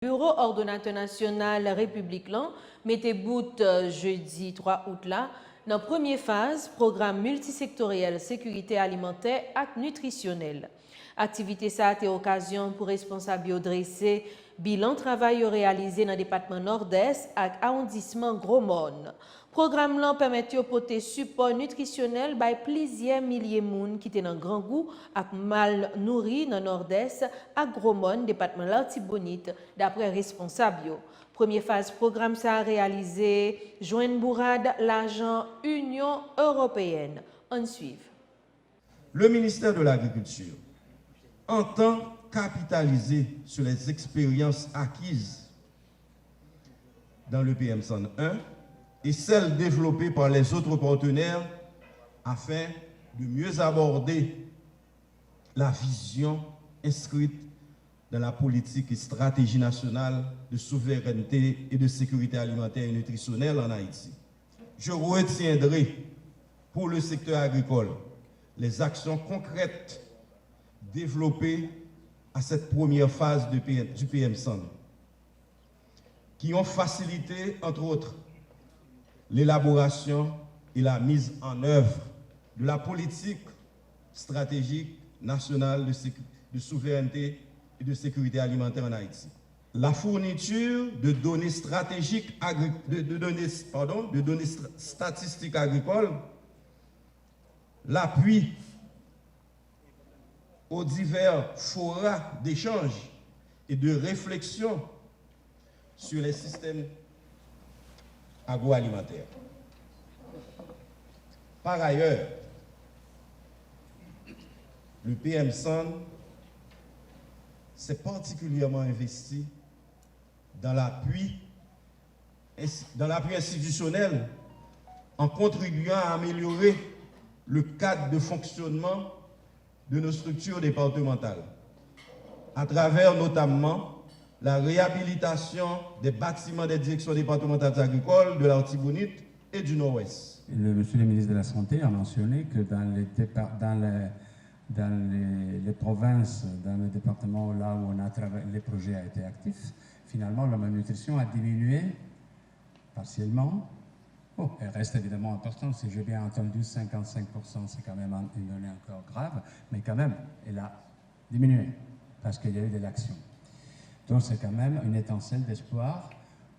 Bureau ordonnateur national République lan mettez bout jeudi 3 août là dans première phase programme multisectoriel sécurité alimentaire et nutritionnelle. Activité ça a été occasion pour responsable dresser bilan travail réalisé dans le département nord-est et arrondissement Gros-Morne. Programme là permet de porter support nutritionnel by plusieurs milliers de monde qui étaient dans grand goût et mal nourri dans nord-est à Gros-Morne, département l'Artibonite, d'après responsable. Première phase programme ça a réalisé joindre bourrade l'argent Union européenne. On suit. Le ministère de l'Agriculture entend capitaliser sur les expériences acquises dans le PM101 et celles développées par les autres partenaires afin de mieux aborder la vision inscrite dans la politique et stratégie nationale de souveraineté et de sécurité alimentaire et nutritionnelle en Haïti. Je retiendrai pour le secteur agricole les actions concrètes développées à cette première phase du PM100 qui ont facilité, entre autres, l'élaboration et la mise en œuvre de la politique stratégique nationale de souveraineté et de sécurité alimentaire en Haïti. La fourniture de données stratégiques, de données statistiques agricoles, l'appui aux divers forats d'échange et de réflexion sur les systèmes agroalimentaires. Par ailleurs, le PM100 s'est particulièrement investi dans l'appui institutionnel en contribuant à améliorer le cadre de fonctionnement de nos structures départementales, à travers notamment la réhabilitation des bâtiments des directions départementales agricoles de l'Artibonite et du Nord-Ouest. Monsieur le ministre de la Santé a mentionné que dans les provinces, dans les départements là où les projets ont été actifs, finalement la malnutrition a diminué partiellement. Oh, elle reste évidemment importante, si j'ai bien entendu, 55%, c'est quand même une donnée encore grave, mais quand même, elle a diminué parce qu'il y a eu de l'action. Donc c'est quand même une étincelle d'espoir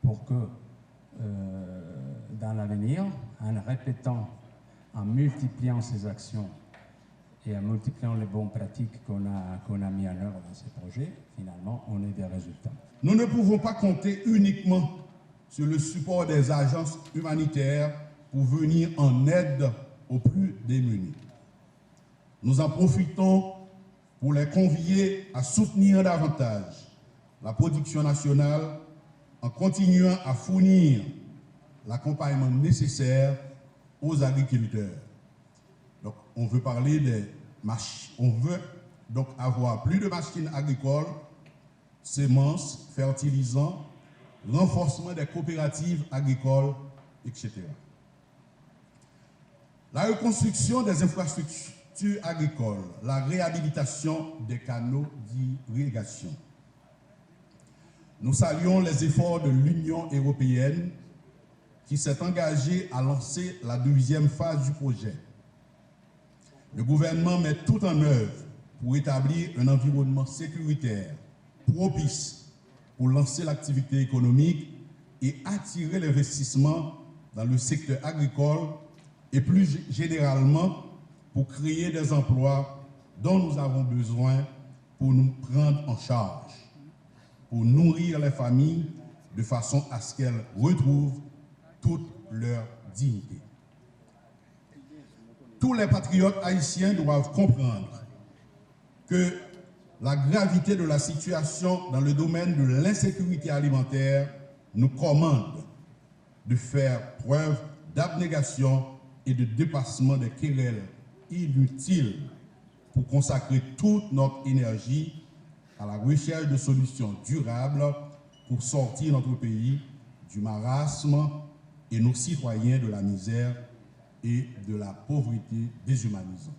pour que dans l'avenir, en répétant, en multipliant ces actions et en multipliant les bonnes pratiques qu'on a mis en œuvre dans ces projets, finalement, on ait des résultats. Nous ne pouvons pas compter uniquement sur le support des agences humanitaires pour venir en aide aux plus démunis. Nous en profitons pour les convier à soutenir davantage la production nationale en continuant à fournir l'accompagnement nécessaire aux agriculteurs. Donc, on veut parler des machines, on veut donc avoir plus de machines agricoles, semences, fertilisants, renforcement des coopératives agricoles, etc. La reconstruction des infrastructures agricoles, la réhabilitation des canaux d'irrigation. Nous saluons les efforts de l'Union européenne qui s'est engagée à lancer la deuxième phase du projet. Le gouvernement met tout en œuvre pour établir un environnement sécuritaire, propice pour lancer l'activité économique et attirer l'investissement dans le secteur agricole et plus généralement pour créer des emplois dont nous avons besoin pour nous prendre en charge, pour nourrir les familles de façon à ce qu'elles retrouvent toute leur dignité. Tous les patriotes haïtiens doivent comprendre que la gravité de la situation dans le domaine de l'insécurité alimentaire nous commande de faire preuve d'abnégation et de dépassement des querelles inutiles pour consacrer toute notre énergie à la recherche de solutions durables pour sortir notre pays du marasme et nos citoyens de la misère et de la pauvreté déshumanisante.